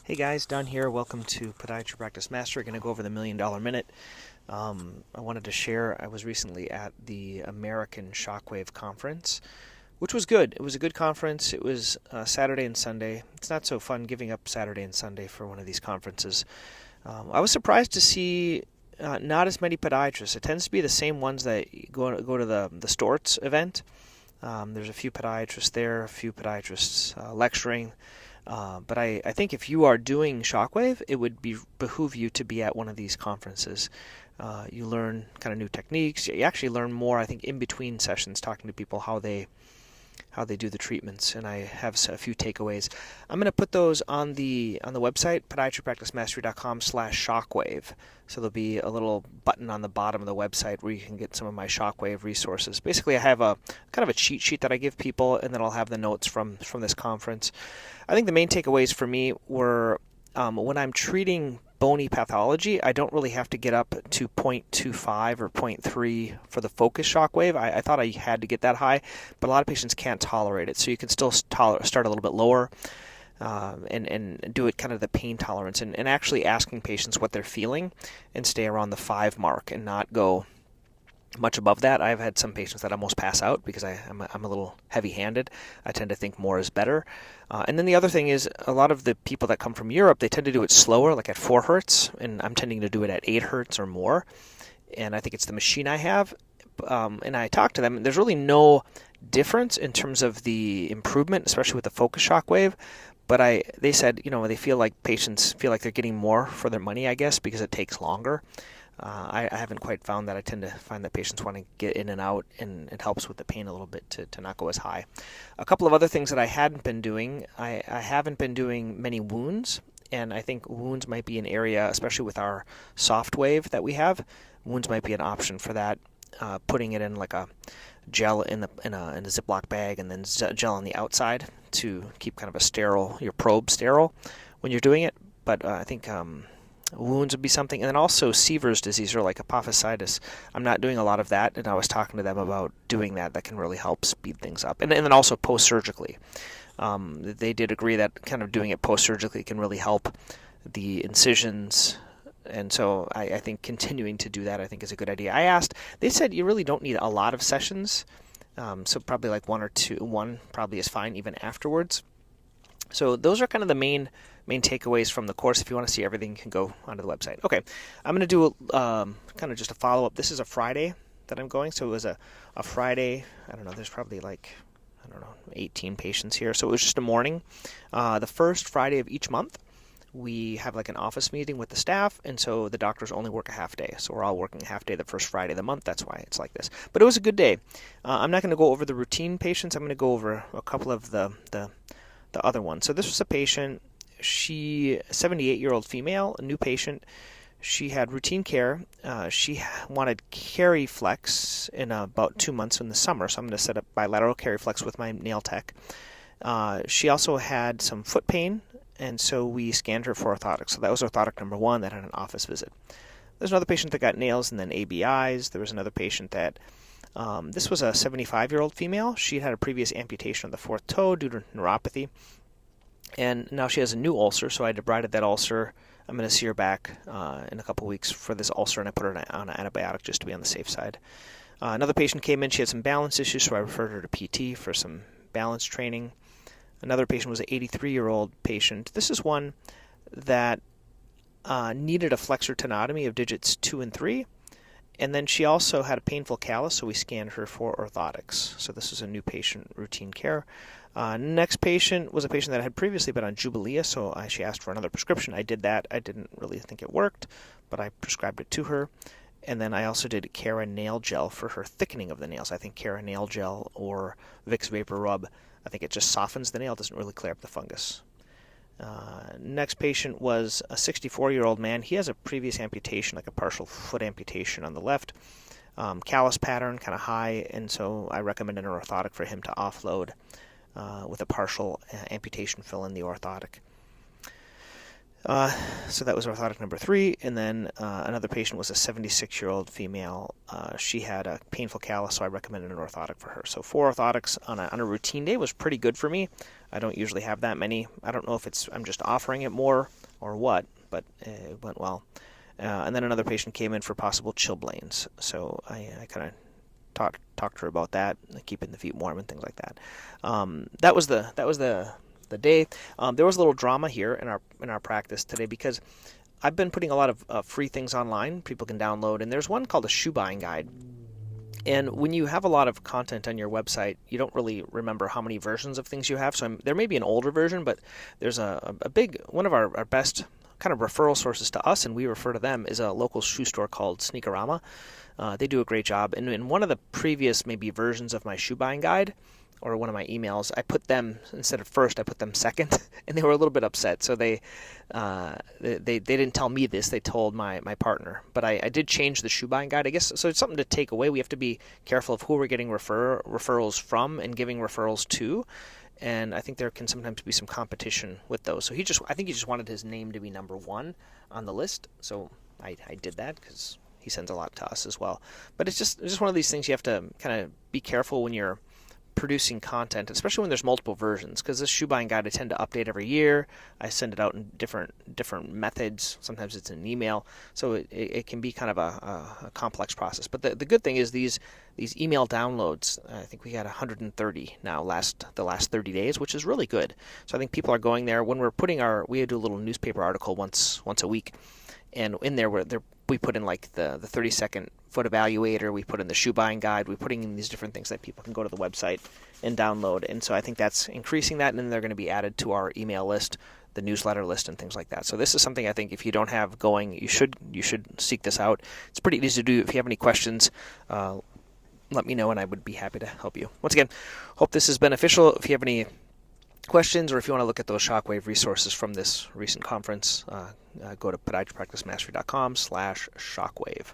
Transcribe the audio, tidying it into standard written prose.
Hey guys, Don here. Welcome to Podiatry Practice Mastery. Going to go over the $1 Million Minute. I wanted to share, I was recently at the American Shockwave Conference, which was good. It was a good conference. It was Saturday and Sunday. It's not so fun giving up Saturday and Sunday for one of these conferences. I was surprised to see not as many podiatrists. It tends to be the same ones that go to the Storts event. There's a few podiatrists there, a few podiatrists lecturing. But I think if you are doing Shockwave, it would behoove you to be at one of these conferences. You learn kind of new techniques. You actually learn more, I think, in between sessions, talking to people how they do the treatments. And I have a few takeaways. I'm going to put those on the website, podiatrypracticemastery.com/shockwave. So there'll be a little button on the bottom of the website where you can get some of my Shockwave resources. Basically, I have a kind of a cheat sheet that I give people, and then I'll have the notes from this conference. I think the main takeaways for me were when I'm treating bony pathology, I don't really have to get up to 0.25 or 0.3 for the focus shockwave. I thought I had to get that high, but a lot of patients can't tolerate it. So you can still start a little bit lower and do it kind of the pain tolerance and actually asking patients what they're feeling and stay around the 5 mark and not go much above that. I've had some patients that almost pass out because I'm a little heavy-handed. I tend to think more is better. And then the other thing is a lot of the people that come from Europe, they tend to do it slower, like at 4 Hertz, and I'm tending to do it at 8 Hertz or more. And I think it's the machine I have. And I talk to them, and there's really no difference in terms of the improvement, especially with the focus shockwave. But they said, they feel like patients feel like they're getting more for their money, I guess, because it takes longer. I haven't quite found that. I tend to find that patients want to get in and out, and it helps with the pain a little bit to not go as high. A couple of other things that I hadn't been doing, I haven't been doing many wounds, and I think wounds might be an area, especially with our softwave that we have, wounds might be an option for that. Putting it in like a gel in a Ziploc bag and then gel on the outside to keep kind of your probe sterile when you're doing it. But I think wounds would be something. And then also Seever's disease, or like ositis. I'm not doing a lot of that, and I was talking to them about doing that. That can really help speed things up. And then also post-surgically. They did agree that kind of doing it post-surgically can really help the incisions. And so I think continuing to do that, I think, is a good idea. They said you really don't need a lot of sessions. So probably like 1 or 2. 1 probably is fine even afterwards. So those are kind of the main takeaways from the course. If you want to see everything, you can go onto the website. Okay, I'm going to do kind of just a follow-up. This is a Friday that I'm going, so it was a Friday. I don't know, there's probably 18 patients here. So it was just a morning. The first Friday of each month, we have like an office meeting with the staff, and so the doctors only work a half day. So we're all working a half day the first Friday of the month. That's why it's like this. But it was a good day. I'm not going to go over the routine patients. I'm going to go over a couple of the other ones. So this was a patient, a 78-year-old female, a new patient. She had routine care. She wanted KeriFlex in about 2 months in the summer, so I'm going to set up bilateral KeriFlex with my nail tech. She also had some foot pain, and so we scanned her for orthotics. So that was orthotic number 1 that had an office visit. There's another patient that got nails and then ABIs. There was another patient that this was a 75-year-old female. She had a previous amputation of the 4th toe due to neuropathy. And now she has a new ulcer, so I debrided that ulcer. I'm going to see her back in a couple weeks for this ulcer, and I put her on an antibiotic just to be on the safe side. Another patient came in. She had some balance issues, so I referred her to PT for some balance training. Another patient was an 83-year-old patient. This is one that needed a flexor tenotomy of digits 2 and 3. And then she also had a painful callus, so we scanned her for orthotics. So this is a new patient, routine care. Next patient was a patient that had previously been on Jubilee, so she asked for another prescription. I did that. I didn't really think it worked, but I prescribed it to her. And then I also did Cara nail gel for her thickening of the nails. I think Cara nail gel or Vicks Vapor Rub, I think it just softens the nail, doesn't really clear up the fungus. Next patient was a 64-year-old man. He has a previous amputation, like a partial foot amputation on the left. Callus pattern, kind of high, and so I recommended an orthotic for him to offload with a partial amputation fill in the orthotic. So that was orthotic number 3, and then another patient was a 76-year-old female. She had a painful callus, so I recommended an orthotic for her. So 4 orthotics on a routine day was pretty good for me. I don't usually have that many. I don't know if I'm just offering it more or what, but it went well. And then another patient came in for possible chilblains, so I kind of talked to her about that, keeping the feet warm and things like that. That was the day. There was a little drama here in our practice today because I've been putting a lot of free things online people can download, and there's one called a shoe buying guide. And when you have a lot of content on your website, you don't really remember how many versions of things you have. So there may be an older version, but there's a big one of our best kind of referral sources to us, and we refer to them, is a local shoe store called Sneakerama. They do a great job. And in one of the previous maybe versions of my shoe buying guide, or one of my emails, I put them, instead of first, I put them second, and they were a little bit upset. So they didn't tell me this, they told my partner. But I did change the shoe buying guide, I guess. So it's something to take away. We have to be careful of who we're getting referrals from and giving referrals to. And I think there can sometimes be some competition with those. So I think he just wanted his name to be number 1 on the list. So I did that because he sends a lot to us as well. But it's just one of these things you have to kind of be careful when you're producing content, especially when there's multiple versions, because this shoe buying guide I tend to update every year. I send it out in different methods. Sometimes it's an email, so it can be kind of a complex process. But the good thing is these email downloads, I think we got 130 now the last 30 days, which is really good. So I think people are going there. When we're we do a little newspaper article once a week, and in there we put in like the 30-second foot evaluator, we put in the shoe buying guide, we're putting in these different things that people can go to the website and download. And so I think that's increasing that, and then they're going to be added to our email list, the newsletter list, and things like that. So this is something I think if you don't have going, you should seek this out. It's pretty easy to do. If you have any questions, let me know, and I would be happy to help you. Once again, hope this is beneficial. If you have any questions, or if you want to look at those Shockwave resources from this recent conference, go to podiatrypracticemastery.com/shockwave.